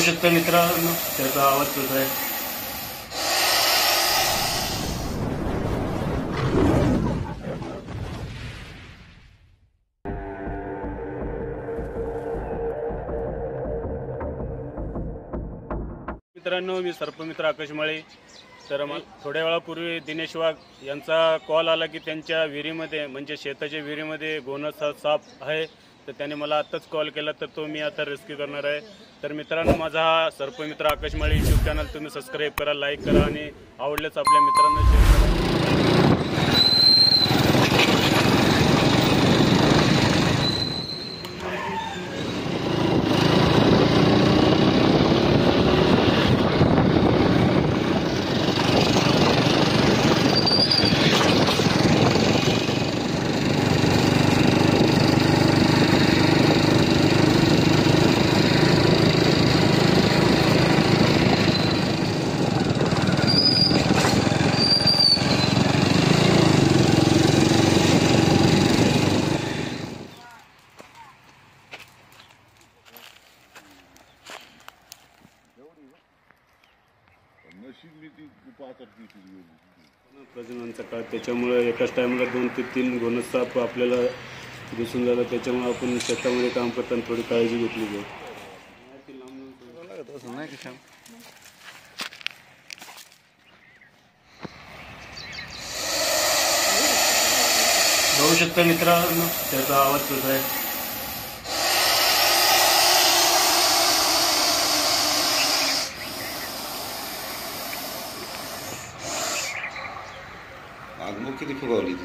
बघू शकता मित्रांनो, त्याचा आवाज कसा आहे. मित्रांनो, मी सर्पमित्र आकाश माळे. तर मग थोड्या वेळापूर्वी दिनेश वाघ यांचा कॉल आला की त्यांच्या विहिरीमध्ये म्हणजे शेताच्या विहिरीमध्ये घोणस साप आहे. तर त्याने मला आत्ताच कॉल केला, तर तो मी आता रेस्क्यू करणार आहे. तर मित्रांनो, माझा हा सर्पमित्र आकाश माळे यूट्यूब चॅनल तुम्ही सबस्क्राईब करा, लाईक करा आणि आवडल्यास आपल्या मित्रांना शेअर करा. प्रजननाचा काळ, त्याच्यामुळे एकाच टायमाला 2 ते 3 घोणस साप आपल्याला दिसून झालं. त्याच्यामुळे आपण शेतामध्ये काम करताना थोडी काळजी घेतली पाहिजे. बघू शकता मित्रांनो, त्याचा आवाज कसा आहे. आगमन किती फुगवली ती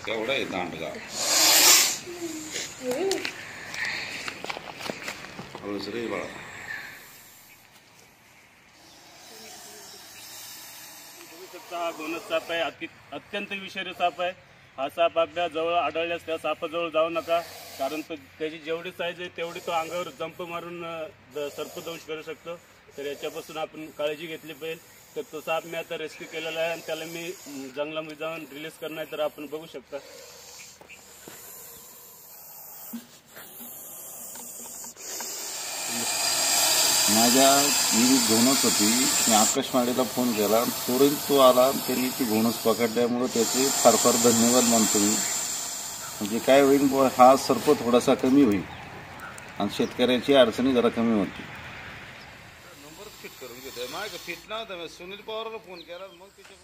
केवढा आहे दांडगा. रे बाळा, हा घोणस साप आहे. अत्यंत विषारी साप आहे. हा साप आपल्या जवळ आढळल्यास त्या सापाजवळ जाऊ नका, कारण त्याची जेवढी साईज आहे तेवढी तो अंगावर जंप मारून सर्पदंश करू शकतो. तर याच्यापासून आपण काळजी घेतली पाहिजे. तर तो साप मी आता रेस्क्यू केलेला आहे आणि त्याला मी जंगलामध्ये जाऊन रिलीज करणार. तर आपण बघू शकता. माझ्या विहिरीत घोणस होती. मी आकाश माळेला फोन केला, तुरंत तो आला. त्यांनी ती घोणस पकडल्यामुळं त्याचे फार फार धन्यवाद मानतो मी. म्हणजे काय होईल, हा सर्प थोडासा कमी होईल आणि शेतकऱ्याची अडचणी जरा कमी होती. नंबर फिट करून घेतोय. माझं फिट नव्हतं, सुनील पवारला फोन केला, मग त्याच्या